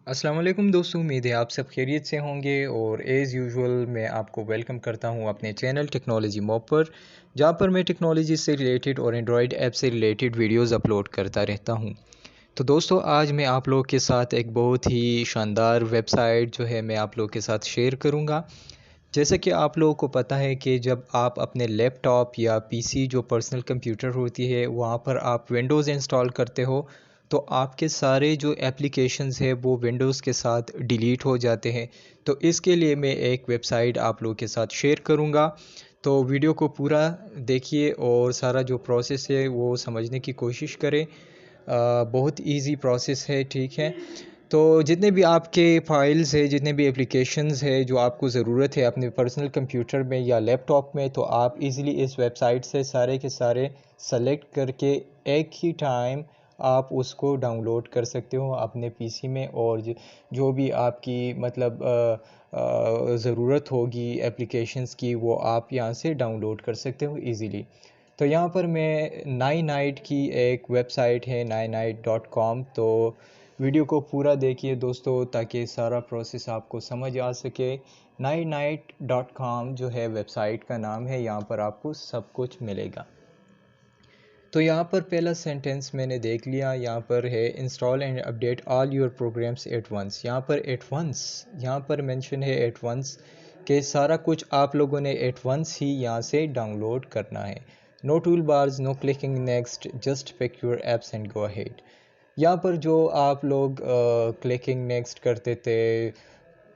अस्सलाम वालेकुम दोस्तों, उम्मीद है आप सब खैरियत से होंगे और एज़ यूजुअल मैं आपको वेलकम करता हूं अपने चैनल टेक्नोलॉजी मॉब पर, जहां पर मैं टेक्नोलॉजी से रिलेटेड और एंड्रॉयड ऐप से रिलेटेड वीडियोस अपलोड करता रहता हूं। तो दोस्तों, आज मैं आप लोग के साथ एक बहुत ही शानदार वेबसाइट जो है मैं आप लोग के साथ शेयर करूंगा। जैसा कि आप लोगों को पता है कि जब आप अपने लैपटॉप या पीसी जो पर्सनल कंप्यूटर होती है वहाँ पर आप विंडोज़ इंस्टॉल करते हो, तो आपके सारे जो एप्लीकेशंस है वो विंडोज़ के साथ डिलीट हो जाते हैं। तो इसके लिए मैं एक वेबसाइट आप लोगों के साथ शेयर करूँगा। तो वीडियो को पूरा देखिए और सारा जो प्रोसेस है वो समझने की कोशिश करें। बहुत इजी प्रोसेस है, ठीक है। तो जितने भी आपके फाइल्स है, जितने भी एप्लीकेशंस है जो आपको ज़रूरत है अपने पर्सनल कंप्यूटर में या लैपटॉप में, तो आप इजीली इस वेबसाइट से सारे के सारे सेलेक्ट करके एक ही टाइम आप उसको डाउनलोड कर सकते हो अपने पीसी में। और जो भी आपकी मतलब ज़रूरत होगी एप्लीकेशंस की, वो आप यहाँ से डाउनलोड कर सकते हो इजीली। तो यहाँ पर मैं नाइनाइट की एक वेबसाइट है nainite.com, तो वीडियो को पूरा देखिए दोस्तों ताकि सारा प्रोसेस आपको समझ आ सके। nainite.com जो है वेबसाइट का नाम है, यहाँ पर आपको सब कुछ मिलेगा। तो यहाँ पर पहला सेंटेंस मैंने देख लिया, यहाँ पर है install and update all your programs at once. यहाँ पर एट वंस, यहाँ पर मेंशन है एट वंस के सारा कुछ आप लोगों ने एट वंस ही यहाँ से डाउनलोड करना है। No toolbars, no clicking next, just pick your apps and go ahead. यहाँ पर जो आप लोग क्लिकिंग नेक्स्ट करते थे,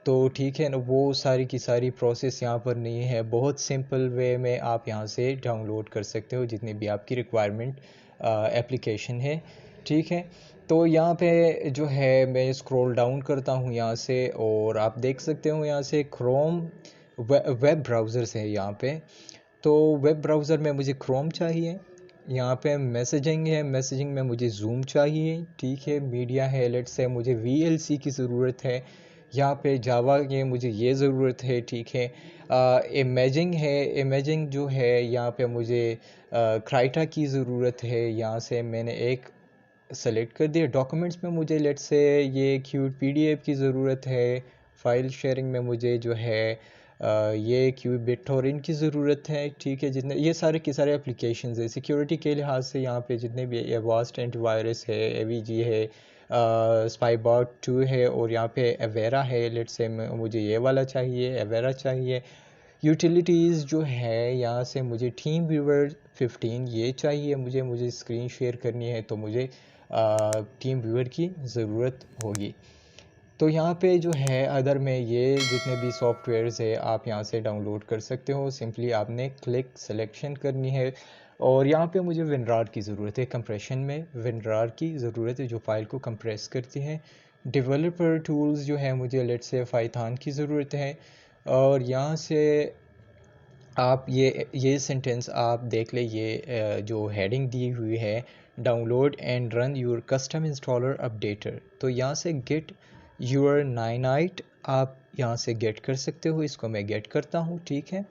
तो ठीक है ना, वो सारी की सारी प्रोसेस यहाँ पर नहीं है। बहुत सिंपल वे में आप यहाँ से डाउनलोड कर सकते हो जितनी भी आपकी रिक्वायरमेंट एप्लीकेशन है, ठीक है। तो यहाँ पे जो है मैं स्क्रॉल डाउन करता हूँ यहाँ से और आप देख सकते हो यहाँ से क्रोम वेब ब्राउज़र्स है यहाँ पे। तो वेब ब्राउज़र में मुझे क्रोम चाहिए। यहाँ पे मैसेजिंग है, मैसेजिंग में मुझे जूम चाहिए, ठीक है। मीडिया है, लेट से मुझे वीएलसी की ज़रूरत है। यहाँ पे जावा के मुझे ये ज़रूरत है, ठीक है। इमेजिंग है, इमेजिंग जो है यहाँ पे मुझे क्राइटा की ज़रूरत है। यहाँ से मैंने एक सेलेक्ट कर दिया। डॉक्यूमेंट्स में मुझे लेट से ये क्यूट पीडीएफ की ज़रूरत है। फाइल शेयरिंग में मुझे जो है ये क्यूब बिटटोरेंट की ज़रूरत है, ठीक है। जितने ये सारे के सारे एप्लीकेशंस है सिक्योरिटी के लिहाज से, यहाँ पे जितने भी एवास्ट एंटीवायरस है, एवीजी है, स्पाईबॉट 2 है और यहाँ पे एवेरा है। लेट से मुझे ये वाला चाहिए, एवेरा चाहिए। यूटिलिटीज़ जो है यहाँ से मुझे टीम व्यूवर 15 ये चाहिए। मुझे स्क्रीन शेयर करनी है तो मुझे टीम व्यूवर की ज़रूरत होगी। तो यहाँ पे जो है अदर में ये जितने भी सॉफ्टवेयर्स है आप यहाँ से डाउनलोड कर सकते हो। सिंपली आपने क्लिक सिलेक्शन करनी है। और यहाँ पे मुझे विनरार की ज़रूरत है, कंप्रेशन में विनरार की ज़रूरत है जो फ़ाइल को कंप्रेस करती है। डेवलपर टूल्स जो है मुझे लेट से पाइथन की ज़रूरत है। और यहाँ से आप ये सेंटेंस आप देख ले, ये जो हेडिंग दी हुई है download and run your custom installer updater. तो यहाँ से गेट योर नाइनाइट आप यहाँ से गेट कर सकते हो। इसको मैं गेट करता हूँ, ठीक है।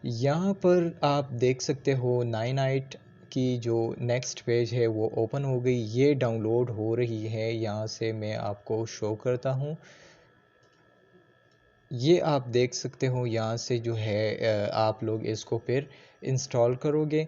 यहाँ पर आप देख सकते हो नाइनाइट की जो नेक्स्ट पेज है वो ओपन हो गई, ये डाउनलोड हो रही है। यहाँ से मैं आपको शो करता हूँ, ये आप देख सकते हो। यहाँ से जो है आप लोग इसको फिर इंस्टॉल करोगे।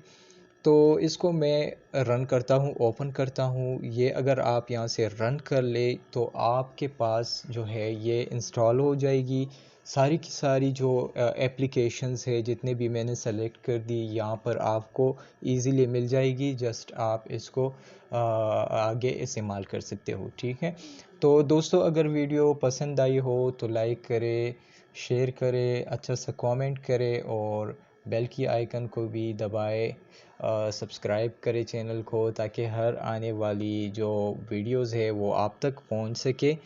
तो इसको मैं रन करता हूँ, ओपन करता हूँ। ये अगर आप यहाँ से रन कर ले तो आपके पास जो है ये इंस्टॉल हो जाएगी। सारी की सारी जो एप्लीकेशंस है जितने भी मैंने सेलेक्ट कर दी यहाँ पर आपको इजीली मिल जाएगी। जस्ट आप इसको आगे इस्तेमाल कर सकते हो, ठीक है। तो दोस्तों, अगर वीडियो पसंद आई हो तो लाइक करें, शेयर करें, अच्छा सा कमेंट करें और बेल की आइकन को भी दबाएं। सब्सक्राइब करें चैनल को ताकि हर आने वाली जो वीडियोस है वो आप तक पहुंच सके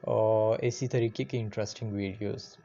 और इसी तरीके की इंटरेस्टिंग वीडियोस।